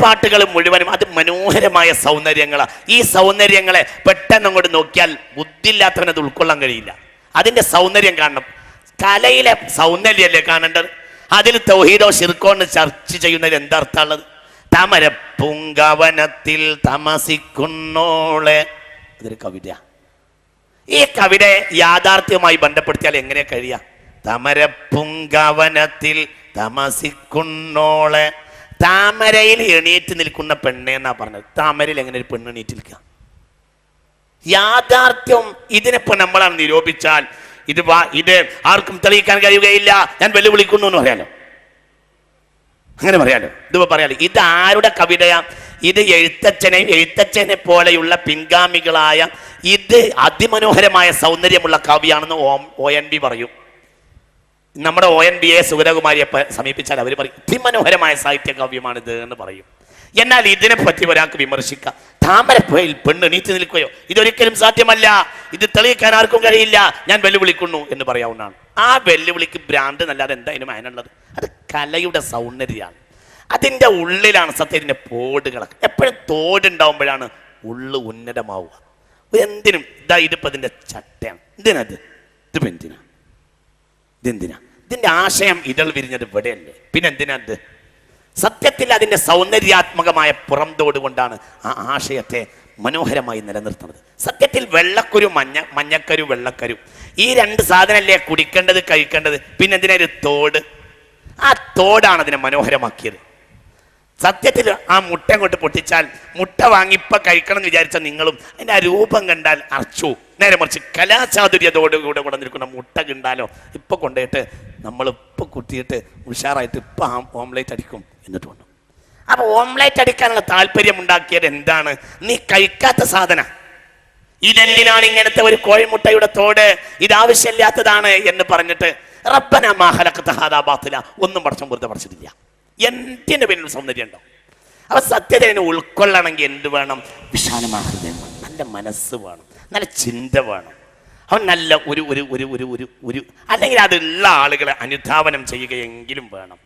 പാട്ടുകൾ മുഴുവനും അത് മനോഹരമായ സൗന്ദര്യങ്ങളാണ്. ഈ സൗന്ദര്യങ്ങളെ പെട്ടെന്ന് അങ്ങോട്ട് നോക്കിയാൽ ബുദ്ധിയില്ലാത്തവനത് ഉൾക്കൊള്ളാൻ കഴിയില്ല. അതിൻ്റെ സൗന്ദര്യം കാണണം. കലയിലെ സൗന്ദര്യമല്ലേ കാണേണ്ടത്. അതിൽ തൗഹീദോ ശിർക്കോ എന്ന് ചർച്ച ചെയ്യുന്നതിൽ എന്താർത്ഥമുള്ളത്? തമരപ്പൂങ്കവനത്തിൽ തമസിക്കുന്നോളെ, അതൊരു കവിത. ഈ കവിത യാഥാർത്ഥ്യവുമായി ബന്ധപ്പെടുത്തിയാൽ എങ്ങനെ കഴിയാം? തമരപ്പൂങ്കവനത്തിൽ തമസിക്കുന്നോളെ, താമരയിൽ എണീറ്റ് നിൽക്കുന്ന പെണ്ണെ എന്നാ പറഞ്ഞത്. താമരയിൽ എങ്ങനെ ഒരു പെണ്ണ് എണീറ്റ് നിൽക്കുക? യാഥാർത്ഥ്യം ഇതിനിപ്പോ നമ്മളാണ് നിരൂപിച്ചാൽ ഇത് ആർക്കും തെളിയിക്കാൻ കഴിയുകയില്ല, ഞാൻ വെല്ലുവിളിക്കുന്നു എന്ന് പറയാലോ, അങ്ങനെ പറയാലോ. ഇതിപ്പോ പറയാലോ, ഇത് ആരുടെ കവിതയാ? ഇത് എഴുത്തച്ഛനെ പോലെയുള്ള പിൻഗാമികളായ ഇത് അതിമനോഹരമായ സൗന്ദര്യമുള്ള കവിയാണെന്ന് ONV പറയും. നമ്മുടെ ONVയെ സുഗതകുമാരിയെ സമീപിച്ചാൽ അവർ പറയും അതിമനോഹരമായ സാഹിത്യ കാവ്യമാണിത് എന്ന് പറയും. എന്നാൽ ഇതിനെ പറ്റി ഒരാൾക്ക് വിമർശിക്കാം. താമരപ്പുഴയിൽ പെണ്ണ് എണീറ്റ് നിൽക്കുകയോ? ഇതൊരിക്കലും സാധ്യമല്ല, ഇത് തെളിയിക്കാൻ ആർക്കും കഴിയില്ല, ഞാൻ വെല്ലുവിളിക്കുന്നു എന്ന് പറയാവുന്നതാണ്. ആ വെല്ലുവിളിക്ക് ഭ്രാന്ത് എന്നല്ലാതെ എന്തായാലും അതിനുള്ളത്. അത് കലയുടെ സൗന്ദര്യമാണ്. അതിൻ്റെ ഉള്ളിലാണ് സത്യത്തിൻ്റെ പോടുകളൊക്കെ. എപ്പോഴും തോടുണ്ടാവുമ്പോഴാണ് ഉള്ളു ഉന്നതമാവുക. എന്തിനും ഇതിപ്പോൾ ഇതിൻ്റെ ചട്ടയാണ്. ഇതിനത് ഇതിപ്പോൾ ഇതെന്തിനാ? ഇതിൻ്റെ ആശയം ഇതൾ വിരിഞ്ഞത് ഇവിടെയല്ലേ, പിന്നെ എന്തിനാത്? സത്യത്തിൽ അതിൻ്റെ സൗന്ദര്യാത്മകമായ പുറംതോട് കൊണ്ടാണ് ആ ആശയത്തെ മനോഹരമായി നിലനിർത്തുന്നത്. സത്യത്തിൽ വെള്ളക്കുരു മഞ്ഞക്കരു വെള്ളക്കരു ഈ രണ്ട് സാധനമല്ലേ കുടിക്കേണ്ടത്, കഴിക്കേണ്ടത്, പിന്നെ എന്തിനൊരു തോട്? ആ തോടാണ് അതിനെ മനോഹരമാക്കിയത്. സത്യത്തിൽ ആ മുട്ട കൊണ്ട് പൊട്ടിച്ചാൽ മുട്ട വാങ്ങിപ്പ കഴിക്കണം എന്ന് വിചാരിച്ച നിങ്ങളും അതിൻ്റെ ആ രൂപം കണ്ടാൽ അർച്ചു. നേരെ മറിച്ച് കലാചാതുര്യതോടുകൂടെ കൊണ്ടുവന്നിരിക്കുന്ന മുട്ട കണ്ടാലോ ഇപ്പൊ കൊണ്ടുപോയിട്ട് നമ്മളിപ്പോൾ കുത്തിയിട്ട് ഉഷാറായിട്ട് ഇപ്പം ഓംലേറ്റ് അടിക്കും എന്നിട്ട് വന്നു. അപ്പൊ ഓംലേറ്റ് അടിക്കാനുള്ള താല്പര്യം ഉണ്ടാക്കിയത് എന്താണ്? നീ കഴിക്കാത്ത സാധന. ഇതെന്തിനാണ് ഇങ്ങനത്തെ ഒരു കോഴിമുട്ടയുടെ തോട്? ഇതാവശ്യമില്ലാത്തതാണ് എന്ന് പറഞ്ഞിട്ട് റബ്ബന മാ ഖലഖത ഹാദാ ബാത്തില, ഒന്നും പടച്ചോൻ വെറുതെ പഠിച്ചിട്ടില്ല. എന്തിൻ്റെ പേരിൽ സൗന്ദര്യം ഉണ്ടോ? അപ്പൊ സത്യത്തിനെ ഉൾക്കൊള്ളണമെങ്കിൽ എന്ത് വേണം? വിശാലമായ ഹൃദയം വേണം, നല്ല മനസ്സ് വേണം, നല്ല ചിന്ത വേണം. അവൻ നല്ല ഒരു ഒരു ഒരു ഒരു ഒരു ഒരു അല്ലെങ്കിൽ അതുള്ള ആളുകളെ അനുധാവനം ചെയ്യുകയെങ്കിലും വേണം.